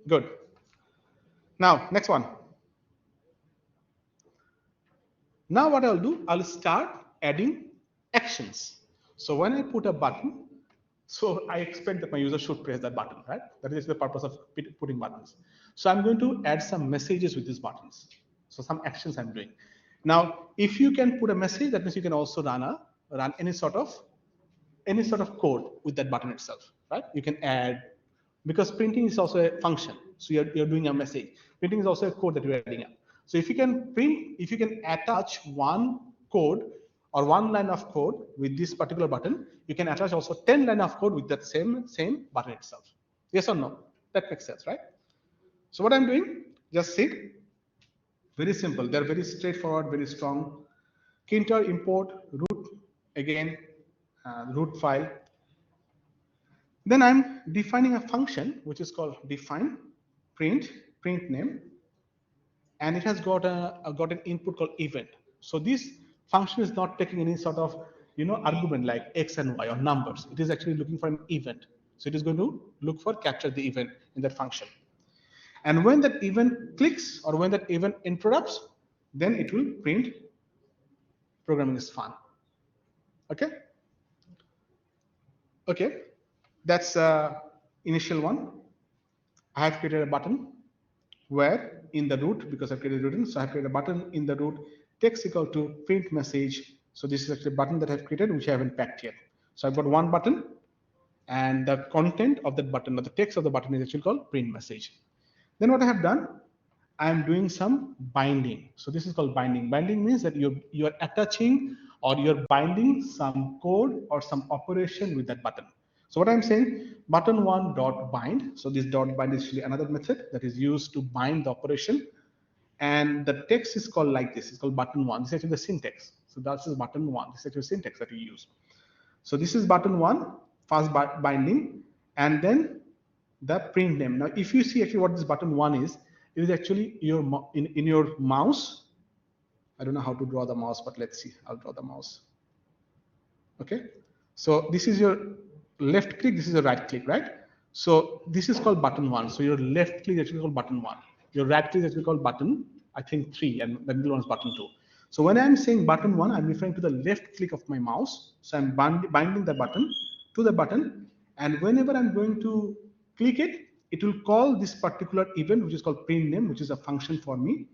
Good. Now, next one. Now what I'll do, I'll start adding actions. So when I put a button, so I expect that my user should press that button, right? That is the purpose of putting buttons. So I'm going to add some messages with these buttons. So some actions I'm doing. Now, if you can put a message, that means you can also run any sort of code with that button itself, right? You can add, because printing is also a function. So you're doing a message. Printing is also a code that you're adding up. So if you can print, if you can attach one code or one line of code with this particular button, you can attach also 10 line of code with that same button itself. Yes or no? That makes sense, right? So what I'm doing, just see, very simple. They're very straightforward, very strong. Kinter import root, again, root file. Then I'm defining a function which is called define print name, and it has got an input called event. So this function is not taking any sort of argument like x and y or numbers. It is actually looking for an event. So it is going to look for capture the event in that function. And when that event clicks or when that event interrupts, then it will print programming is fun. Okay. Okay. That's initial one. I have created a button where in the root, because I've created a root, so I've created a button in the root text equal to print message. So this is actually a button that I've created, which I haven't packed yet. So I've got one button, and the content of that button, or the text of the button, is actually called print message. Then what I have done, I'm doing some binding. So this is called binding. Binding means that you're attaching or you're binding some code or some operation with that button. So what I'm saying, button one dot bind. So this dot bind is actually another method that is used to bind the operation. And the text is called like this. It's called button one. This is actually the syntax. So that's button one. This is actually syntax that you use. So this is button one, fast binding, and then the print name. Now, if you see actually what this button one is, it is actually your in your mouse. I don't know how to draw the mouse, but let's see. I'll draw the mouse. Okay. So this is your left click. This is your right click, right? So this is called button one. So your left click is actually called button one. Your right click is actually called button, I think 3, and the middle one is button 2. So when I'm saying button 1, I'm referring to the left click of my mouse. So I'm binding the button to the button, and whenever I'm going to click it, it will call this particular event, which is called print name, which is a function for me,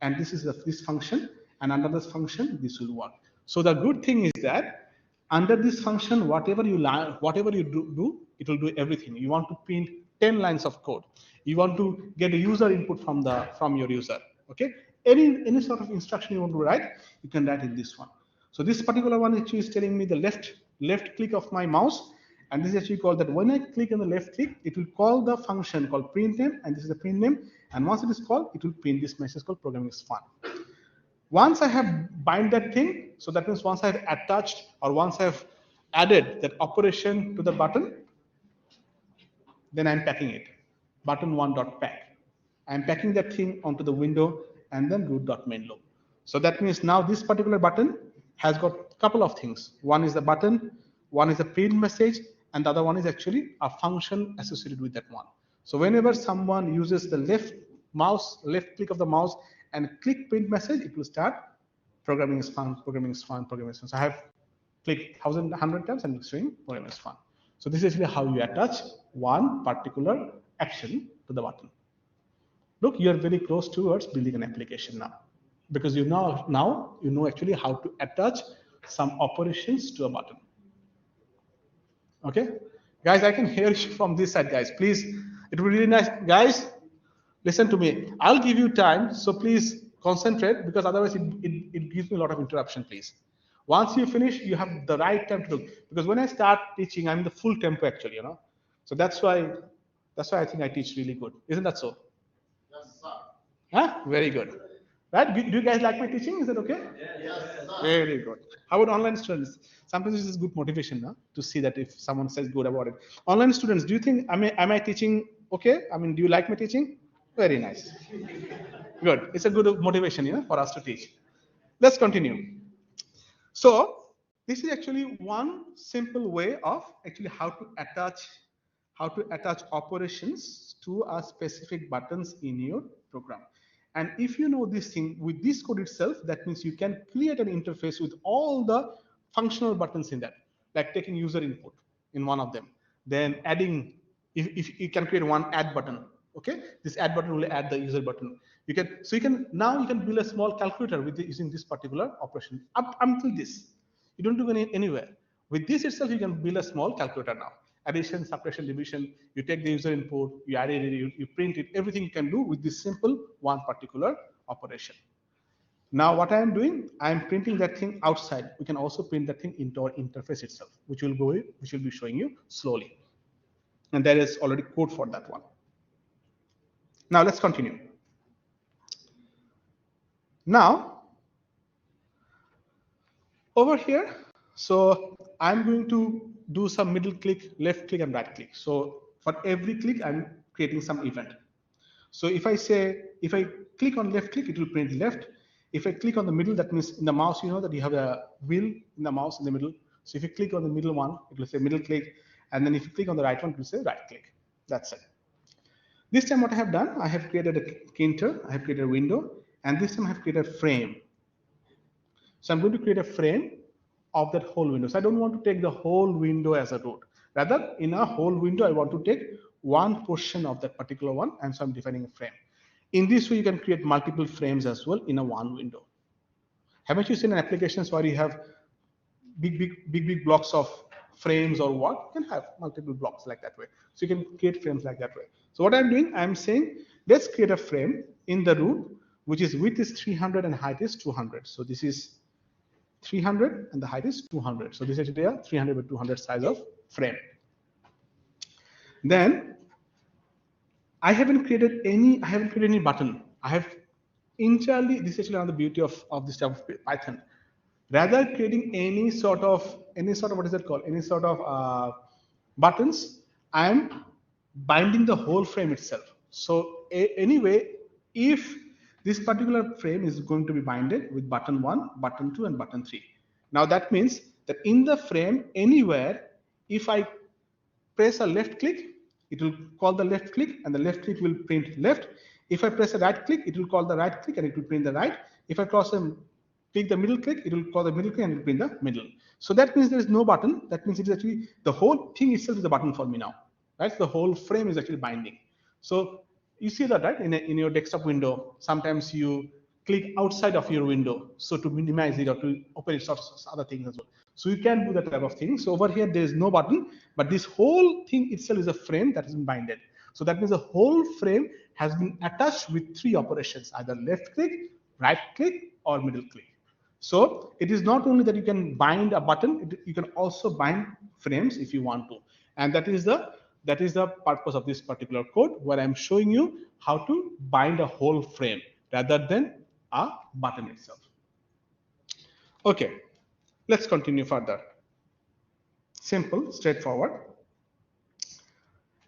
and this is this function, and under this function, this will work. So the good thing is that under this function, whatever you do, it will do everything. You want to print 10 lines of code. You want to get a user input from your user. Okay, any sort of instruction you want to write, you can write in this one. So this particular one actually is telling me the left click of my mouse, and this is actually called that when I click on the left click, it will call the function called print name, and this is the print name. And once it is called, it will print this message called programming is fun. Once I have bind that thing, so that means once I have attached or once I have added that operation to the button, then I'm packing it. Button one dot pack. I'm packing that thing onto the window and then root.main loop. So that means now this particular button has got a couple of things. One is the button, one is the print message, and the other one is actually a function associated with that one. So whenever someone uses the left click of the mouse and click print message, it will start programming is fun, programming is fun, programming is fun. So I have clicked 100 times and it's showing programming is fun. So this is actually how you attach one particular action to the button. Look, you're very close towards building an application now, because you know actually how to attach some operations to a button. Okay, guys, I can hear you from this side, guys. Please, it would be really nice, guys. Listen to me. I'll give you time, so please concentrate, because otherwise it gives me a lot of interruption. Please, once you finish, you have the right time to look. Because when I start teaching, I'm in the full tempo actually, So that's why I think I teach really good. Isn't that so? Yes, sir. Huh? Very good. Right? Do you guys like my teaching? Is that okay? Yes, sir. Very good. How about online students? Sometimes this is good motivation, no? To see that if someone says good about it. Online students, do you think am I teaching okay? I mean, do you like my teaching? Very nice. Good. It's a good motivation, for us to teach. Let's continue. So this is actually one simple way of actually how to attach how to attach operations to a specific buttons in your program. And if you know this thing with this code itself, that means you can create an interface with all the functional buttons in that, like taking user input in one of them, then adding, if you can create one add button, okay, this add button will add the user button. You can, so you can, now you can build a small calculator with using this particular operation up until this. You don't do anywhere. With this itself, you can build a small calculator now. Addition, subtraction, division, you take the user input, you add it, you print it, everything you can do with this simple one particular operation. Now what I am doing, I am printing that thing outside. We can also print that thing into our interface itself, which will be showing you slowly. And there is already code for that one. Now let's continue. Now, over here, so I'm going to do some middle click, left click, and right click. So for every click, I'm creating some event. So if I click on left click, it will print left. If I click on the middle, that means in the mouse, you know that you have a wheel in the mouse in the middle. So if you click on the middle one, it will say middle click. And then if you click on the right one, it will say right click. That's it. This time what I have done, I have created a counter, I have created a window, and this time I have created a frame. So I'm going to create a frame of that whole window. So I don't want to take the whole window as a root. Rather, in a whole window, I want to take one portion of that particular one, and so I'm defining a frame. In this way, you can create multiple frames as well in a one window. Haven't you seen an applications where you have big blocks of frames or what? You can have multiple blocks like that way. So you can create frames like that way. So what I'm doing, I'm saying, let's create a frame in the root, which is width is 300 and height is 200. So this is 300 and the height is 200. So this is actually a 300 by 200 size of frame. Then I haven't created any button. I have entirely, this is actually another beauty of this type of Python. Rather creating any sort of what is that called? Any sort of buttons, I am binding the whole frame itself. So anyway, if this particular frame is going to be binded with button 1, button 2, and button 3. Now that means that in the frame, anywhere, if I press a left click, it will call the left click, and the left click will print left. If I press a right click, it will call the right click, and it will print the right. If I click the middle click, it will call the middle click, and it will print the middle. So that means there is no button. That means it is actually, the whole thing itself is a button for me now. Right? The whole frame is actually binding. So you see that, right? In your desktop window, sometimes you click outside of your window, so to minimize it or to open it, sorts of other things as well. So you can do that type of thing. So over here, there is no button, but this whole thing itself is a frame that has been binded. So that means the whole frame has been attached with 3 operations, either left click, right click, or middle click. So it is not only that you can bind a button, you can also bind frames if you want to. And that is the purpose of this particular code, where I'm showing you how to bind a whole frame rather than a button itself. Okay, let's continue further. Simple, straightforward.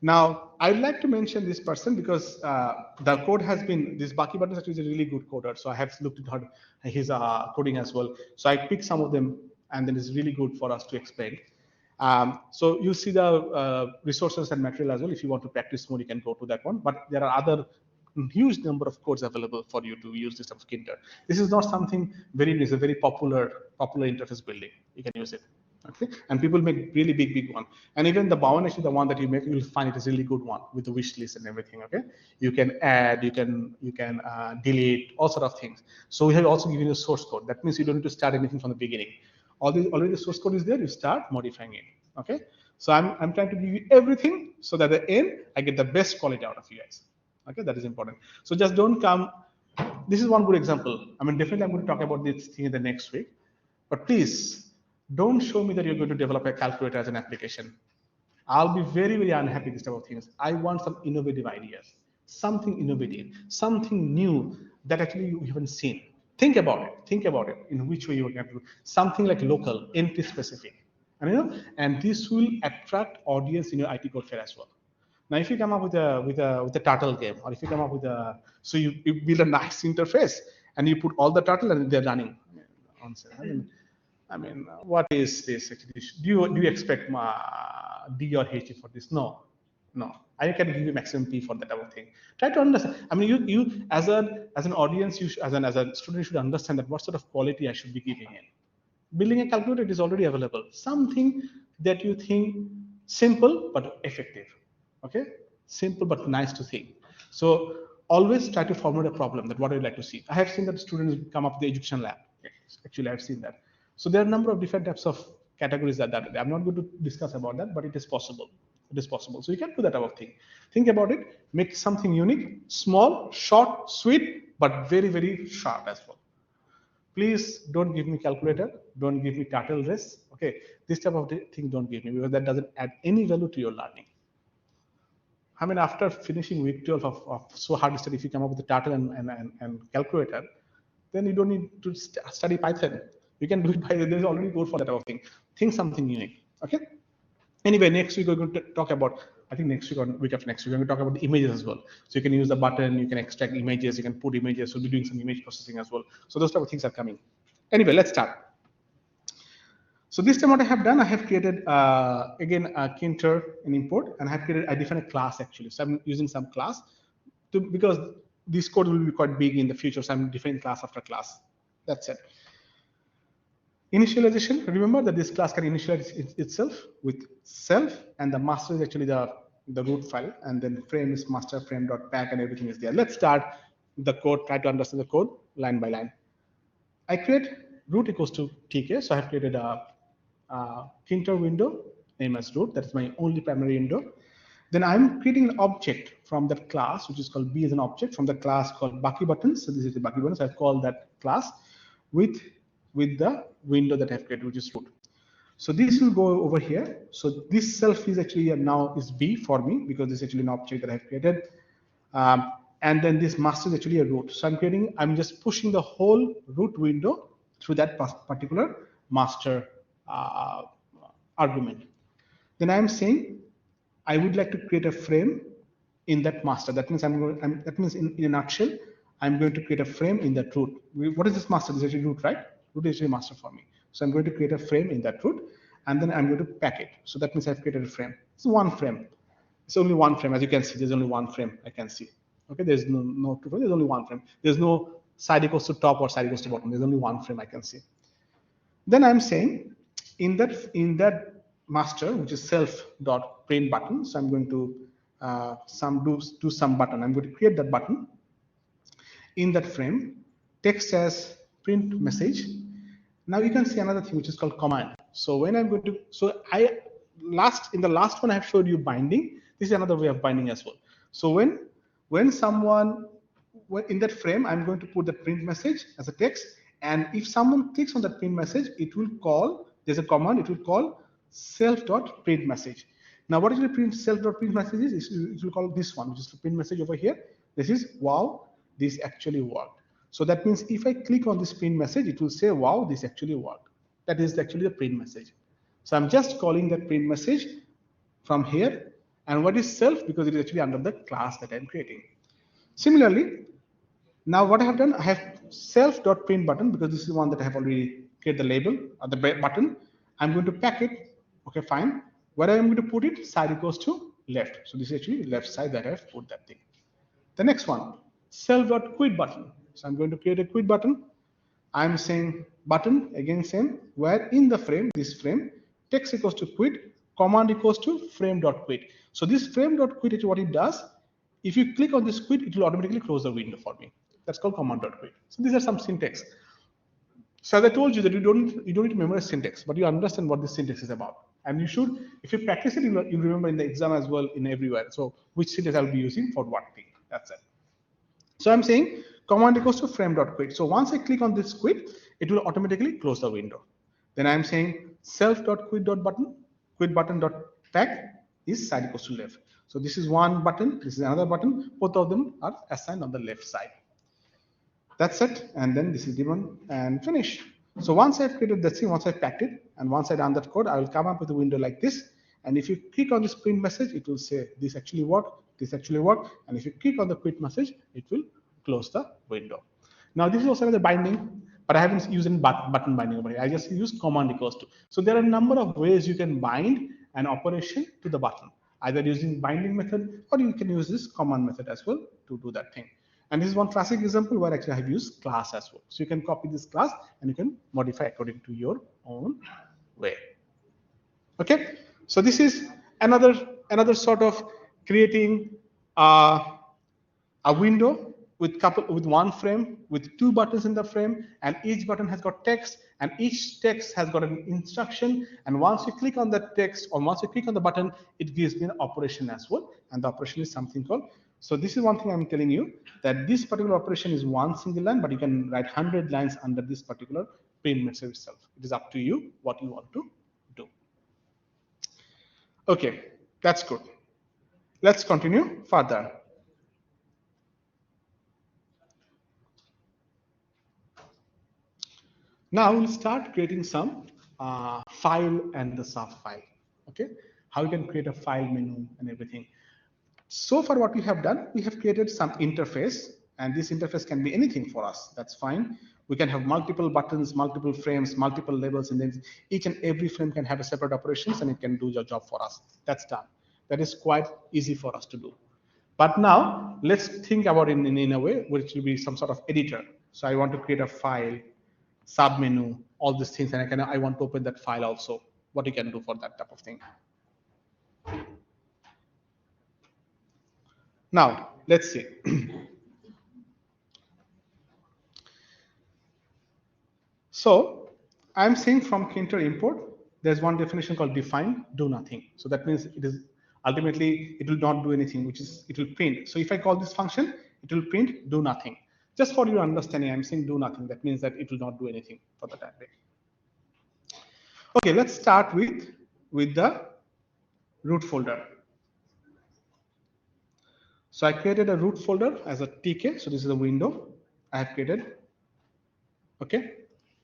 Now, I'd like to mention this person because the code has been, this Baki Button actually is a really good coder. So I have looked at his coding as well. So I picked some of them, and then it's really good for us to explain. So you see the resources and material as well. If you want to practice more, you can go to that one. But there are other huge number of codes available for you to use this type of Kinter. This is not something very new. It's a very popular interface building. You can use it. Okay, and people make really big one, and even the Bowen, actually the one that you make, you will find it is a really good one with the wish list and everything. Okay, you can add, you can delete, all sort of things. So we have also given you a source code. That means you don't need to start anything from the beginning. Already the source code is there. You start modifying it. Okay, so I'm trying to give you everything so that at the end I get the best quality out of you guys. Okay, that is important. So just don't come. This is one good example. I mean, definitely I'm going to talk about this thing in the next week, but please don't show me that you're going to develop a calculator as an application. I'll be very unhappy with this type of things. I want some innovative ideas, something innovative, something new that actually you haven't seen. Think about it. Think about it. In which way you're going to do something like local, entity specific, and this will attract audience in your IT code fair as well. Now, if you come up with a turtle game, or if you come up with so you build a nice interface and you put all the turtle and they're running. I mean, what is this actually? Do you expect D or HT for this? No. No, I can give you maximum P for that type of thing. Try to understand. I mean, you as an audience, as a student, you should understand that what sort of quality I should be giving in. Building a calculator, it is already available. Something that you think simple but effective. Okay, simple but nice to think. So always try to formulate a problem that what I would like to see. I have seen that students come up with the education lab. Actually, I've seen that. So there are a number of different types of categories that I'm not going to discuss about that, but it is possible. It is possible. So you can do that type of thing. Think about it. Make something unique, small, short, sweet, but very, very sharp as well. Please don't give me calculator. Don't give me turtle race. Okay, this type of thing don't give me because that doesn't add any value to your learning. I mean, after finishing week 12 of so hard study, if you come up with a turtle and calculator, then you don't need to study Python. You can do it by there's already code for that type of thing. Think something unique. Okay. Anyway, next week we're going to talk about. I think next week or week after next week we're going to talk about the images as well. So you can use the button, you can extract images, you can put images. We'll be doing some image processing as well. So those type of things are coming. Anyway, let's start. So this time what I have done, I have created again a kinter and import, and I have created a different class actually. So I'm using some class because this code will be quite big in the future. So I'm defining class after class. That's it. Initialization, remember that this class can initialize itself with self, and the master is actually the root file, and then frame is master frame.pack, and everything is there. Let's start the code, try to understand the code line by line. I create root equals to tk, so I have created a kinter window name as root. That's my only primary window. Then I'm creating an object from that class, which is called b as an object from the class called Baki buttons. So this is the Baki buttons. I've called that class with the window that I've created, which is root. So this will go over here. So this self is actually now is b for me because this is actually an object that I've created. And then this master is actually a root. So I'm just pushing the whole root window through that particular master argument. Then I'm saying I would like to create a frame in that master. That means that means in a nutshell, I'm going to create a frame in that root. What is this master? This is actually root, right? Root is actually master for me. So I'm going to create a frame in that root, and then I'm going to pack it. So that means I've created a frame. It's one frame. It's only one frame. As you can see, there's only one frame I can see. Okay, there's no two frames. There's only one frame. There's no side equals to top or side equals to bottom. There's only one frame I can see. Then I'm saying in that master, which is self.print button. So I'm going to do some button. I'm going to create that button in that frame. Text as print message. Now you can see another thing which is called command. So when I'm going to, so in the last one I have showed you binding. This is another way of binding as well. So when someone in that frame, I'm going to put the print message as a text, and if someone clicks on that print message, it will call. There's a command. It will call self.print message. Now, what is the print self.print message is? It will call this one, which is the print message over here. This is wow, this actually worked. So that means if I click on this print message, it will say wow, this actually worked. That is actually the print message. So I'm just calling that print message from here. And what is self? Because it is actually under the class that I'm creating. Similarly, now what I have done, I have self.print button because this is one that I have already created the label or the button. I'm going to pack it. Okay, fine. Where I'm going to put it, side equals to left. So this is actually left side that I have put that thing. The next one, self.quit button. So I'm going to create a quit button. I'm saying button, again same, where in the frame, this frame, text equals to quit, command equals to frame.quit. So this frame.quit is what it does. If you click on this quit, it will automatically close the window for me. That's called command.quit. So these are some syntax. So as I told you that you don't need to memorize syntax, but you understand what this syntax is about. And you should, if you practice it, you'll remember in the exam as well, in everywhere. So which syntax I'll be using for what thing. That's it. So I'm saying command equals to frame.quit. So once I click on this quit, it will automatically close the window. Then I'm saying self.quit.button, quit button.tag is side equals to left. So this is one button, this is another button. Both of them are assigned on the left side. That's it. And then this is given and finish. So once I've created that thing, once I've packed it, and once I run that code, I will come up with a window like this. And if you click on this print message, it will say this actually worked, this actually worked. And if you click on the quit message, it will close the window. Now this is also another binding, but I haven't used any button binding over here. I just use command equals to. So there are a number of ways you can bind an operation to the button. either using binding method, or you can use this command method as well to do that thing. And this is one classic example where actually I have used class as well. So you can copy this class and you can modify according to your own way. Okay, so this is another sort of creating a window with one frame with two buttons in the frame, and each button has got text, and each text has got an instruction, and once you click on the text or once you click on the button, it gives me an operation as well, and the operation is something called. So this is one thing I'm telling you, that this particular operation is one single line, but you can write 100 lines under this particular print message itself. It is up to you what you want to do. Okay, that's good. Let's continue further. Now we'll start creating some file and the sub file. Okay, how you can create a file menu and everything. So far, what we have done, we have created some interface, and this interface can be anything for us. That's fine. We can have multiple buttons, multiple frames, multiple labels, and then each and every frame can have a separate operations, and it can do your job for us. That's done. That is quite easy for us to do. But now let's think about it in a way which will be some sort of editor. So I want to create a file, submenu, all these things, and I want to open that file also. What you can do for that type of thing. Now let's see. So I'm saying from Kinter import, there's one definition called define do nothing. So that means it is ultimately it will not do anything, which is it will print. So if I call this function, it will print do nothing. Just for your understanding, I'm saying do nothing. That means that it will not do anything for the time being. Okay, let's start with the root folder. So I created a root folder as a TK. So this is a window I have created. Okay,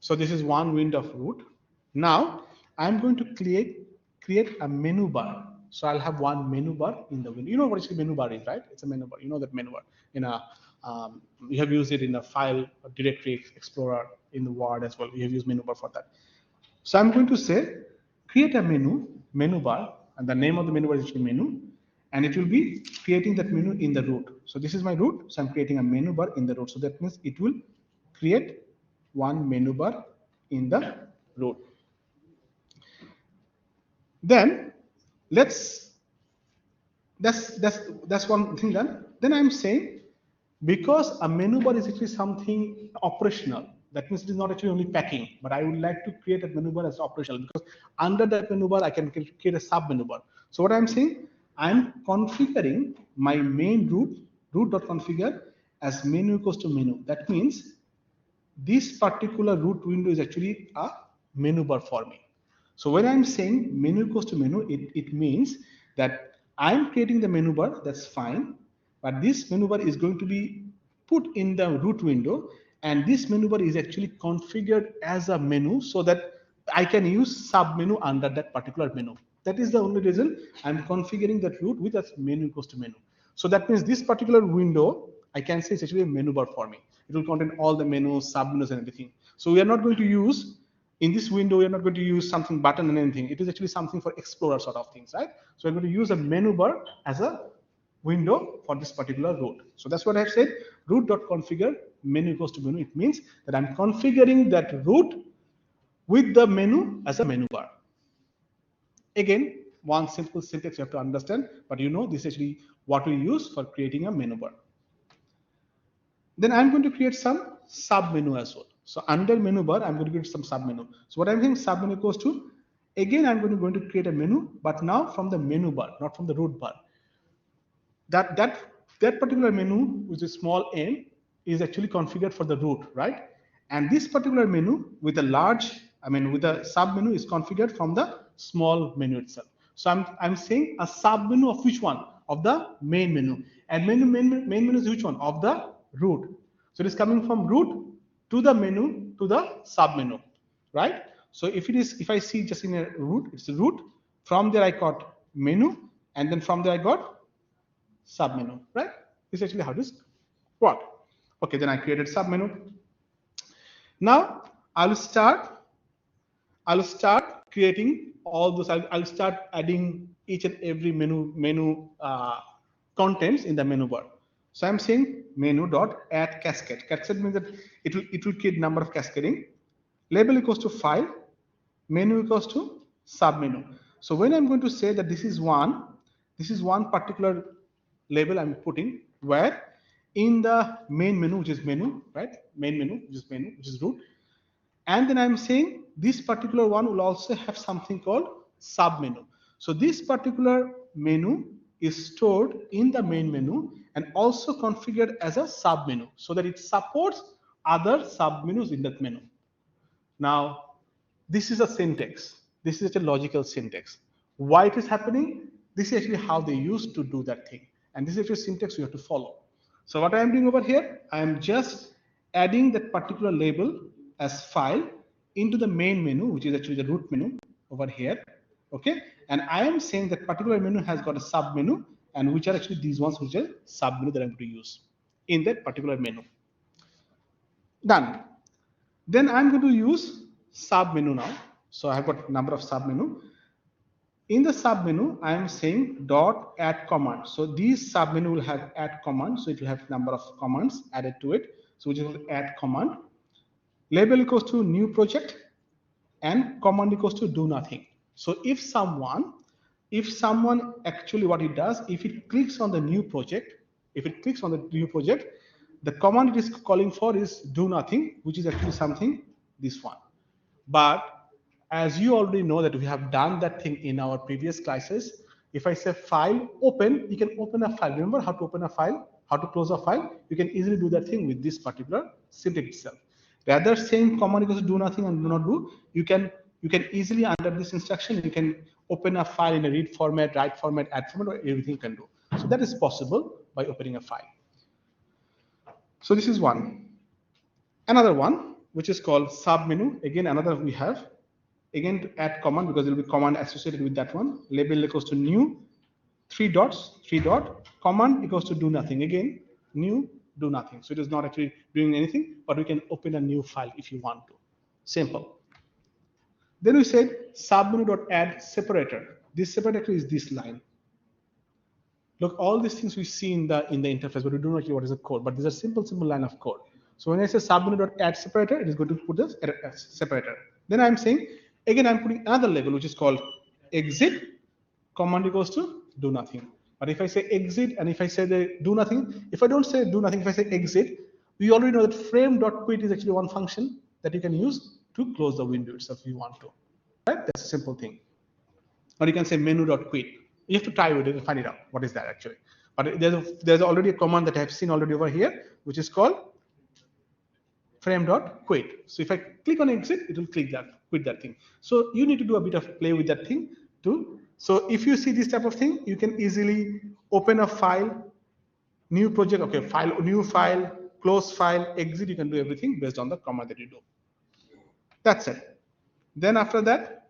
so this is one window of root. Now I'm going to create a menu bar. So I'll have one menu bar in the window. You know what a menu bar is, right? It's a menu bar. You know that menu bar. You have used it in a file directory explorer in the Word as well. We have used menu bar for that. So I'm going to say create a menu bar, and the name of the menu bar is actually menu, and it will be creating that menu in the root. So this is my root. So I'm creating a menu bar in the root. So that means it will create one menu bar in the root. Then that's one thing done. Then I'm saying, because a menu bar is actually something operational, that means it is not actually only packing, but I would like to create a menu bar as operational, because under that menu bar I can create a sub menu bar. So what I'm saying, I'm configuring my main root.configure as menu equals to menu. That means this particular root window is actually a menu bar for me. So when I'm saying menu equals to menu, it means that I'm creating the menu bar, that's fine, but this menu bar is going to be put in the root window, and this menu bar is actually configured as a menu so that I can use sub menu under that particular menu. That is the only reason I'm configuring that root with a menu equals to menu. So that means this particular window, I can say it's actually a menu bar for me. It will contain all the menus, sub menus, and everything. So we are not going to use, in this window, we are not going to use something button and anything. It is actually something for explorer sort of things, right? So we're going to use a menu bar as a window for this particular root. So that's what I've said, root.configure menu equals to menu. It means that I'm configuring that root with the menu as a menu bar. Again, one simple syntax you have to understand, but you know this is actually what we use for creating a menu bar. Then I'm going to create some sub menu as well. So under menu bar, I'm going to create some sub menu. So what I'm saying, sub menu equals to, again, I'm going to create a menu, but now from the menu bar, not from the root bar. That particular menu with a small n is actually configured for the root, right? And this particular menu with a with a sub menu is configured from the small menu itself. So I'm saying a sub menu of which one? Of the main menu. And main menu is which one? Of the root. So it is coming from root to the menu to the sub menu, right? So if I see just in a root, it's a root. From there I got menu, and then from there I got sub menu, right? This is actually how this works. Okay, then I created sub menu. Now I'll start creating all those. I'll start adding each and every menu contents in the menu bar. So I'm saying menu dot add cascade. Cascade means that it will create number of cascading. Label equals to file, menu equals to submenu. So when I'm going to say that this is one particular label I'm putting where in the main menu, which is menu, right? Main menu, which is root. And then I'm saying this particular one will also have something called submenu. So this particular menu is stored in the main menu and also configured as a submenu so that it supports other submenus in that menu. Now, this is a syntax. This is a logical syntax. Why it is happening? This is actually how they used to do that thing. And this is actually syntax you have to follow. So what I am doing over here, I am just adding that particular label as file into the main menu, which is actually the root menu over here. Okay. And I am saying that particular menu has got a sub menu, and which are actually these ones which are sub menu that I'm going to use in that particular menu. Done. Then I'm going to use sub menu now. So I have got number of sub menu. In the sub menu, I am saying dot add command. So these sub menu will have add command. So it will have number of commands added to it. So which is add command. Label equals to new project and command equals to do nothing. So if someone actually what it does, if it clicks on the new project, the command it is calling for is do nothing, which is actually something, this one. But as you already know that we have done that thing in our previous classes, if I say file open, you can open a file. Remember how to open a file, how to close a file? You can easily do that thing with this particular syntax itself. Rather saying command equals to do nothing and do not do, you can easily under this instruction, you can open a file in a read format, write format, add format, or everything you can do. So that is possible by opening a file. So this is one. Another one, which is called submenu. Again, another we have. Again, to add command, because there will be command associated with that one. Label equals to new, 3 dots, 3 dot. Command equals to do nothing. Again, new, do nothing. So it is not actually doing anything, but we can open a new file if you want to. Simple. Then we said submenu dot add separator. This separator is this line. Look, all these things we see in the interface, but we do not know what is the code. But these are simple line of code. So when I say submenu dot add separator, it is going to put the separator. Then I'm saying, again, I'm putting another label, which is called exit. Command equals to do nothing. But if I say exit and if I say the do nothing, if I don't say do nothing, if I say exit, we already know that frame.quit is actually one function that you can use to close the window itself if you want to. Right? That's a simple thing. Or you can say menu.quit. You have to try with it and find it out. What is that actually? But there's already a command that I have seen already over here, which is called frame.quit. So if I click on exit, it will quit that thing. So you need to do a bit of play with that thing too. So if you see this type of thing, you can easily open a file, new project, okay, file, new file, close file, exit. You can do everything based on the command that you do. That's it. Then after that,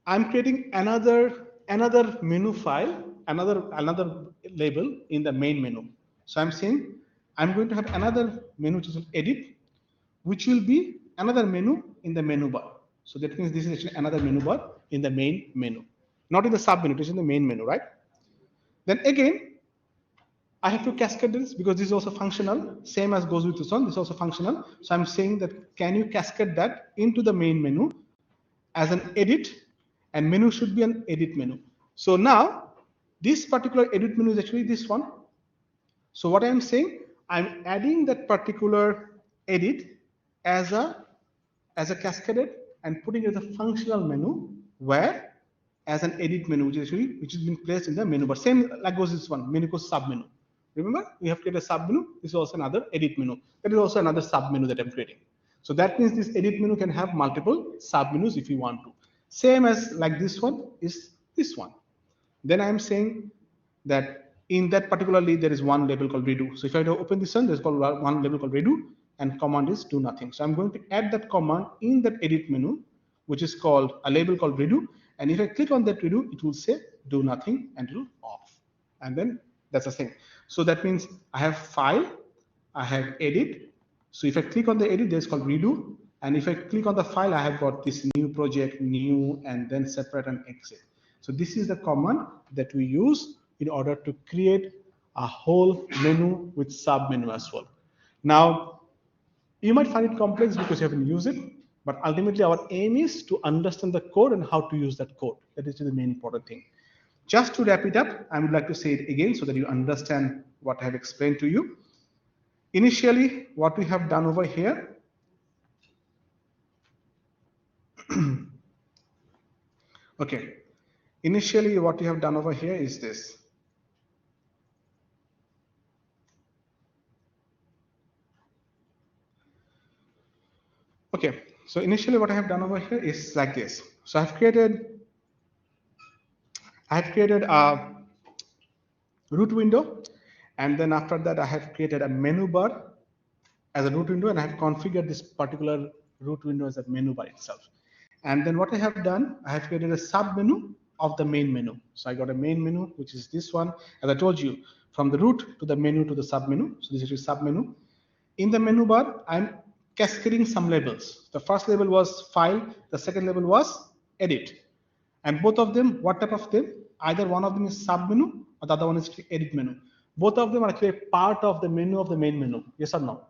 I'm creating another menu file, another label in the main menu. So I'm saying I'm going to have another menu which is edit, which will be another menu in the menu bar. So that means this is actually another menu bar in the main menu, not in the sub menu, it is in the main menu, right? Then again, I have to cascade this because this is also functional, same as goes with this one, this is also functional. So I'm saying that can you cascade that into the main menu as an edit, and menu should be an edit menu. So now this particular edit menu is actually this one. So what I'm saying, I'm adding that particular edit as a cascaded and putting it as a functional menu where as an edit menu, which has been placed in the menu bar. Same like goes this one, menu equals sub menu. Remember, we have created a sub menu. This is also another edit menu. That is also another sub menu that I'm creating. So that means this edit menu can have multiple sub menus if you want to. Same as like this one is this one. Then I'm saying that in that particularly there is one label called redo. So if I open this one, there's called one label called redo, and command is do nothing. So I'm going to add that command in that edit menu, which is called a label called redo. And if I click on that redo, it will say do nothing and it will off. And then that's the thing. So that means I have file, I have edit. So if I click on the edit, there's called redo. And if I click on the file, I have got this new project, new, and then separate and exit. So this is the command that we use in order to create a whole menu with sub menu as well. Now, you might find it complex because you haven't used it, but ultimately our aim is to understand the code and how to use that code. That is the main important thing. Just to wrap it up, I would like to say it again so that you understand what I have explained to you. Initially, what we have done over here, okay, initially what we have done over here is this. Okay, so initially what I have done over here is like this. So I have created a root window, and then after that I have created a menu bar as a root window, and I have configured this particular root window as a menu bar itself. And then what I have done, I have created a sub menu of the main menu. So I got a main menu, which is this one. As I told you, from the root to the menu to the sub menu. So this is a sub menu. In the menu bar, I'm cascading some labels. The first label was file, the second label was edit. And both of them, what type of them? Either one of them is sub menu or the other one is edit menu. Both of them are actually part of the menu of the main menu. Yes or no?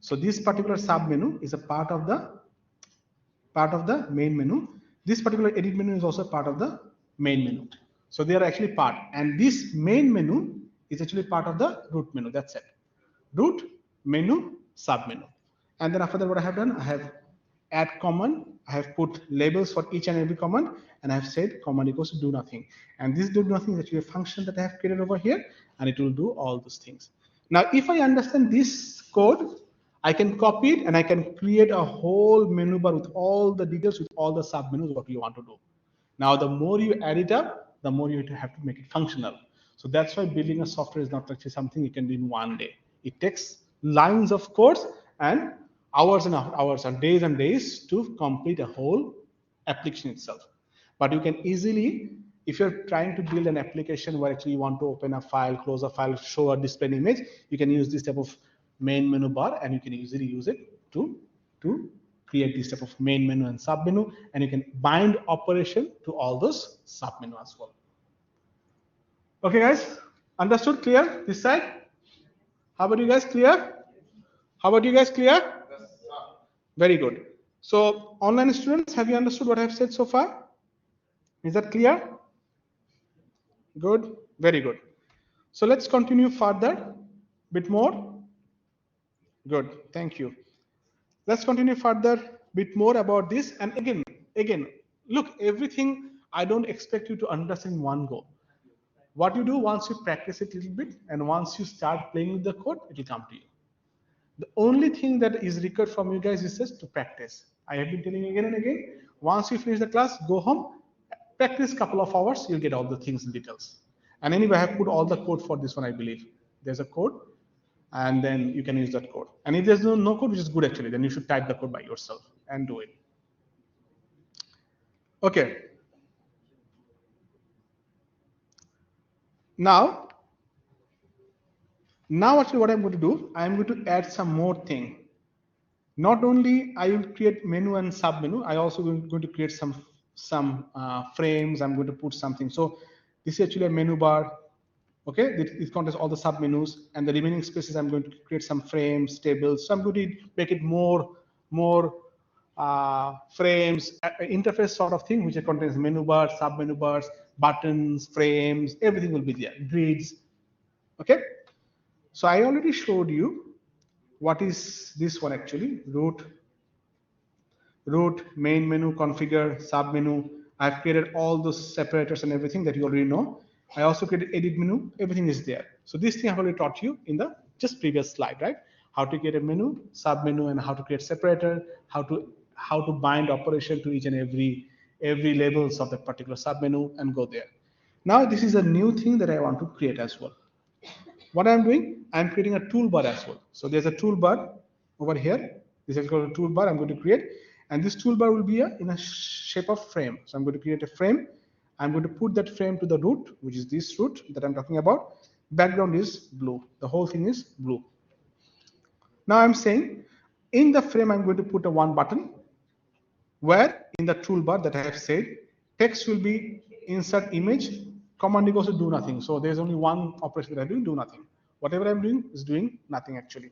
So this particular sub menu is a part of the main menu. This particular edit menu is also part of the main menu. So they are actually part. And this main menu is actually part of the root menu. That's it. Root, menu, sub menu. And then after that, what I have done, I have add command. I have put labels for each and every command, and I have said command equals to do nothing. And this do nothing is actually a function that I have created over here, and it will do all those things. Now, if I understand this code, I can copy it and I can create a whole menu bar with all the details, with all the sub menus, what you want to do. Now, the more you add it up, the more you have to make it functional. So that's why building a software is not actually something you can do in one day. It takes lines of code and hours and days to complete a whole application itself. But you can easily, if you're trying to build an application where actually you want to open a file, close a file, show or display an image, you can use this type of main menu bar, and you can easily use it to create this type of main menu and sub menu, and you can bind operation to all those sub menu as well. Okay, guys, understood? Clear this side? How about you guys? Clear? How about you guys? Clear? Yes, sir. Very good. So, online students, have you understood what I have said so far? Is that clear? Good. Very good. So let's continue further. Bit more. Good. Thank you. Let's continue further. Bit more about this. And again, look, everything I don't expect you to understand in one go. What you do once you practice it a little bit, and once you start playing with the code, it will come to you. The only thing that is required from you guys is just to practice. I have been telling you again and again. Once you finish the class, go home, practice a couple of hours, you'll get all the things in details. And anyway, I have put all the code for this one, I believe. There's a code, and then you can use that code. And if there's no code, which is good actually, then you should type the code by yourself and do it. Okay. Now actually what I'm going to do, I'm going to add some more thing. Not only I will create menu and sub menu, I also going to create some frames. I'm going to put something. So this is actually a menu bar. Okay, it contains all the sub menus, and the remaining spaces I'm going to create some frames, tables. So I'm going to make it more frames, interface sort of thing, which contains menu bars, sub menu bars, buttons, frames, everything will be there, grids. Okay, so I already showed you what is this one actually, root, main menu, configure, sub menu. I've created all those separators and everything that you already know. I also created edit menu, everything is there. So this thing I've already taught you in the just previous slide, right? How to create a menu, sub menu, and how to create separator, how to bind operation to each and every labels of that particular sub menu and go there. Now this is a new thing that I want to create as well. What I'm doing, I'm creating a toolbar as well. So there's a toolbar over here. This is called a toolbar I'm going to create. And this toolbar will be in a shape of frame. So I'm going to create a frame. I'm going to put that frame to the root, which is this root that I'm talking about. Background is blue. The whole thing is blue. Now I'm saying, in the frame, I'm going to put a one button, where in the toolbar that I have said, text will be insert image, command equals to do nothing. So there's only one operation that I'm doing, do nothing. Whatever I'm doing is doing nothing actually.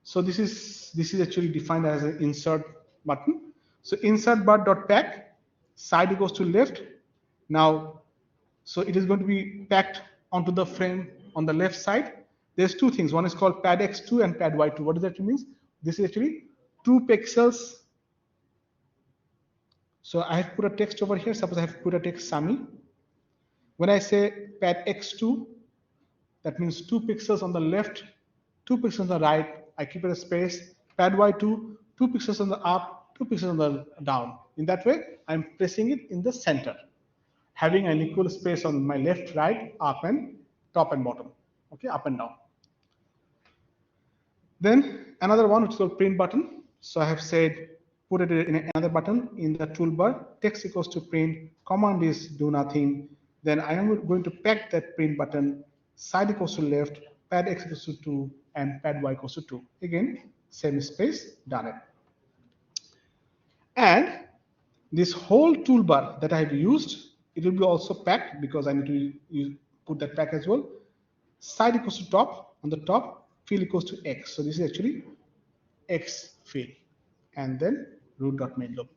So this is actually defined as an insert button. So insert bar dot pack, side equals to left. Now, so it is going to be packed onto the frame on the left side. There's two things. One is called pad x2 and pad y2. What does that mean? This is actually 2 pixels. So I have put a text over here. Suppose I have put a text Sami. When I say pad x2, that means 2 pixels on the left, 2 pixels on the right. I keep it a space. Pad y2, 2 pixels on the up, 2 pixels on the down. In that way, I'm placing it in the center, having an equal space on my left, right, up and top and bottom. Okay, up and down. Then another one which is called print button. So I have said put it in another button in the toolbar. Text equals to print. Command is do nothing. Then I am going to pack that print button. Side equals to left. Pad x equals to 2 and pad y equals to 2. Again, same space. Done it. And this whole toolbar that I have used, it will be also packed because I need to put that pack as well. Side equals to top. On the top, field equals to x. So this is actually x field, and then root.main-loop.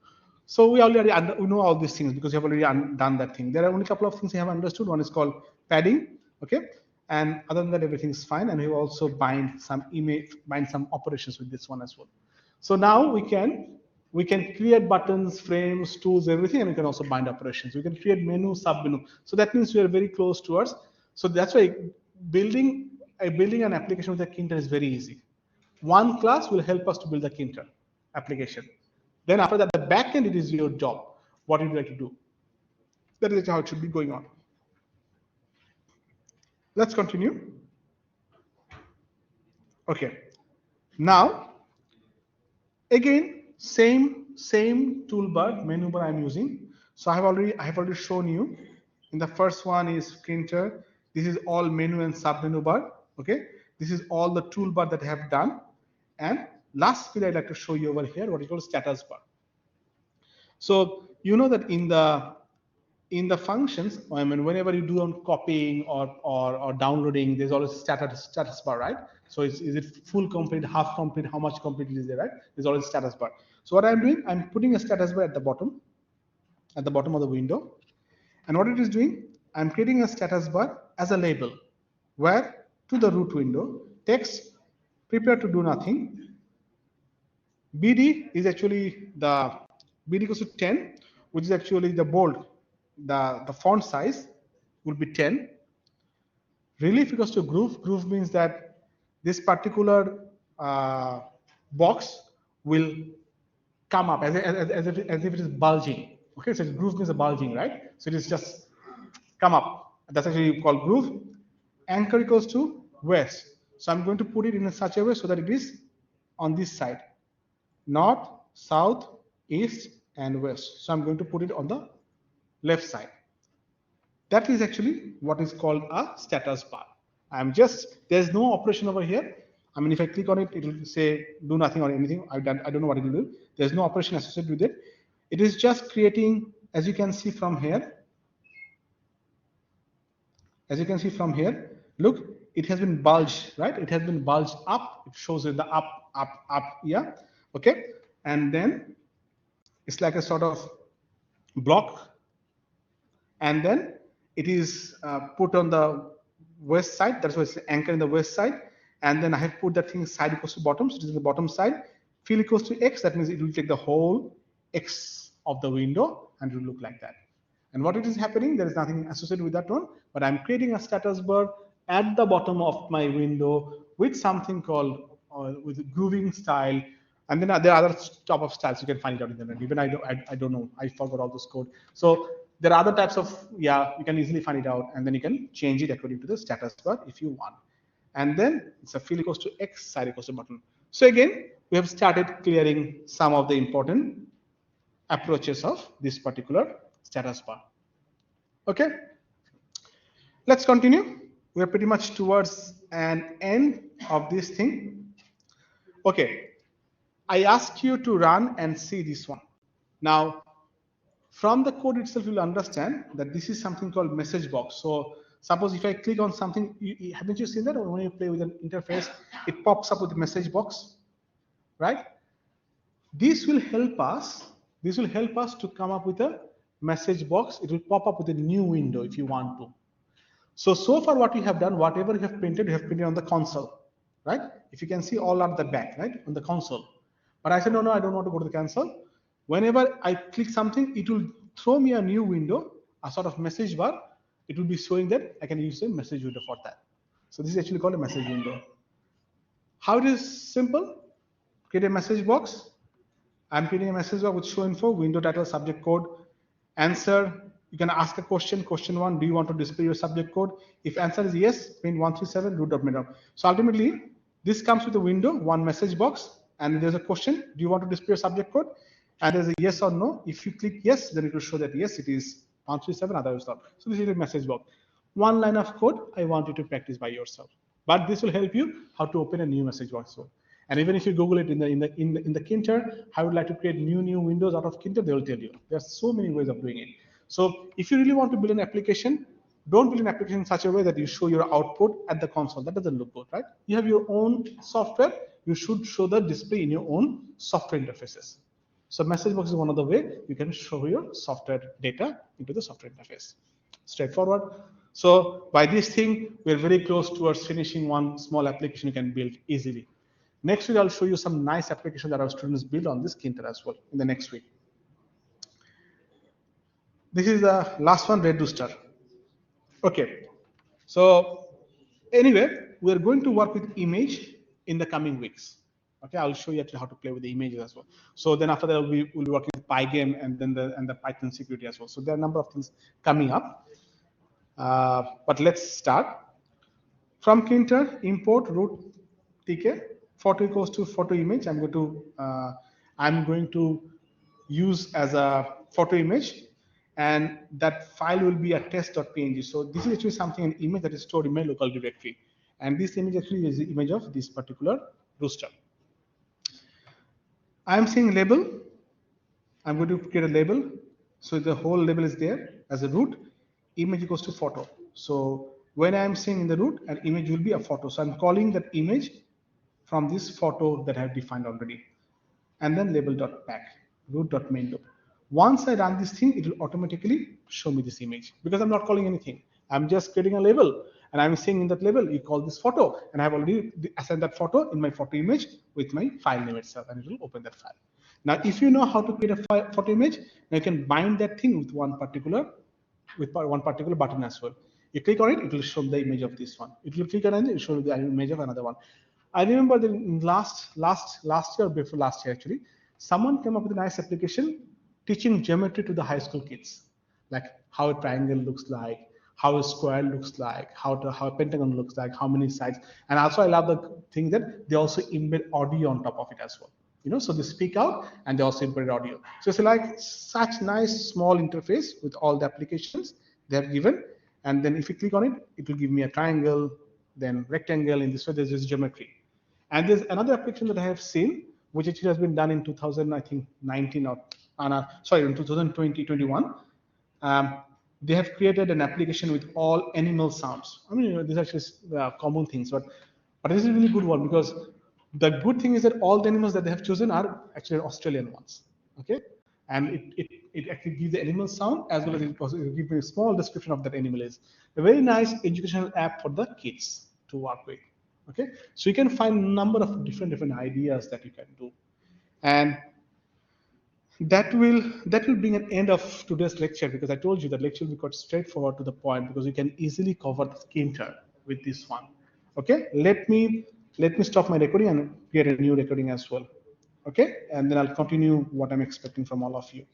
So we already we know all these things because we have already done that thing. There are only a couple of things we have understood. One is called padding, okay, and other than that everything is fine. And we also bind some image, bind some operations with this one as well. So now we can create buttons, frames, tools, everything, and we can also bind operations. We can create menu, sub-menu. So that means we are very close towards. So that's why building an application with a Kinter is very easy. One class will help us to build the Kinter application. Then after that, the backend, it is your job. What would you like to do? That is how it should be going on. Let's continue. Okay. Now, again, same toolbar, menu bar I'm using. So I have already shown you. In the first one is Kinter. This is all menu and sub menu bar. Okay. This is all the toolbar that I have done. And last skill I'd like to show you over here, what is called status bar. So you know that in the functions, I mean, whenever you do on copying or downloading, there's always status bar, right? So is it full complete, half complete, how much complete is there, right? There's always status bar. So what I'm doing, I'm putting a status bar at the bottom of the window. And what it is doing, I'm creating a status bar as a label, where to the root window, text, prepare to do nothing. BD is actually the BD equals to 10, which is actually the bold, the font size will be 10. Relief equals to groove. Groove means that this particular box will come up as if it is bulging. Okay, so groove means a bulging, right? So it is just come up. That's actually called groove. Anchor equals to west. So I'm going to put it in such a way so that it is on this side. North, south, east, and west. So I'm going to put it on the left side. That is actually what is called a status bar. There's no operation over here. I mean, if I click on it, it will say do nothing or anything. I don't know what it will do. There's no operation associated with it. It is just creating, as you can see from here. As you can see from here, look, it has been bulged, right? It has been bulged up. It shows in the up, yeah. Okay. And then it's like a sort of block. And then it is put on the west side. That's why it's anchored in the west side. And then I have put that thing side equals to bottom. So it is the bottom side. Fill equals to X. That means it will take the whole X of the window and it will look like that. And what it is happening, there is nothing associated with that one, but I'm creating a status bar at the bottom of my window with something called with grooving style. And then there are other type of styles you can find it out in the net. Even I don't know, I forgot all this code. So there are other types of, yeah, you can easily find it out, and then you can change it according to the status bar if you want. And then it's a field equals to X, side equals to button. So again, we have started clearing some of the important approaches of this particular status bar. Okay, let's continue. We're pretty much towards an end of this thing. Okay, I asked you to run and see this one. Now, From the code itself, you'll understand that this is something called message box. So suppose if I click on something, haven't you seen that? Or when you play with an interface, it pops up with the message box, right? This will help us. This will help us to come up with a message box. It will pop up with a new window if you want to. So far what we have done, whatever you have printed on the console, right? If you can see all at the back, right, on the console. But I said, no, I don't want to go to the console. Whenever I click something, it will throw me a new window, a sort of message bar. It will be showing that I can use a message window for that. So this is actually called a message window. How it is simple? Create a message box. I'm creating a message box with show info, window title, subject code, answer. You can ask a question. Question one, do you want to display your subject code? If answer is yes, print 137 root.minimum. So ultimately, this comes with a window, one message box, and there's a question, do you want to display your subject code? And there's a yes or no. If you click yes, then it will show that yes, it is 137, otherwise not. So this is a message box. One line of code, I want you to practice by yourself. But this will help you how to open a new message box. And even if you Google it in the Kinter, how would like to create new windows out of Kinter, they will tell you. There's so many ways of doing it. So if you really want to build an application, don't build an application in such a way that you show your output at the console. That doesn't look good, right? You have your own software. You should show the display in your own software interfaces. So message box is one of the way you can show your software data into the software interface. Straightforward. So by this thing, we're very close towards finishing one small application you can build easily. Next week, I'll show you some nice applications that our students build on this Kinter as well in the next week. This is the last one, Red Rooster. Okay. So anyway, we're going to work with image in the coming weeks. Okay, I'll show you actually how to play with the images as well. So then after that, we'll be working with Pygame and then the Python security as well. So there are a number of things coming up. But let's start. From Kinter, import root tk photo equals to photo image. I'm going to use as a photo image, and that file will be a test.png. So this is actually something, an image that is stored in my local directory, and this image actually is the image of this particular rooster. I'm saying label. I'm going to create a label. So the whole label is there as a root. Image equals to photo. So when I'm saying in the root, an image will be a photo. So I'm calling that image from this photo that I have defined already. And then label.pack, root.main loop. Once I run this thing, it will automatically show me this image because I'm not calling anything. I'm just creating a label, and I'm saying in that label, you call this photo, and I've already assigned that photo in my photo image with my file name itself, and it will open that file. Now, if you know how to create a photo image, now you can bind that thing with one particular button as well. You click on it, it will show the image of this one. If you click on it, it will show the image of another one. I remember that in last year or before last year actually, someone came up with a nice application teaching geometry to the high school kids, like how a triangle looks like, how a square looks like, how a pentagon looks like, how many sides. And also I love the thing that they also embed audio on top of it as well. So they speak out and they also embed audio. So it's like such nice small interface with all the applications they have given. And then if you click on it, it will give me a triangle, then rectangle. In this way, there's this geometry. And there's another application that I have seen, which actually has been done in 2019 or sorry, in 2020, 21. They have created an application with all animal sounds. I mean, these are just common things, but this is a really good one because the good thing is that all the animals that they have chosen are actually Australian ones. Okay, and it actually gives the animal sound as well as it gives a small description of that animal is. A very nice educational app for the kids to work with. Okay, so you can find a number of different ideas that you can do, and that will bring an end of today's lecture because I told you that lecture will be quite straightforward to the point because you can easily cover the Kinter with this one. Okay, let me stop my recording and create a new recording as well. Okay, and then I'll continue what I'm expecting from all of you.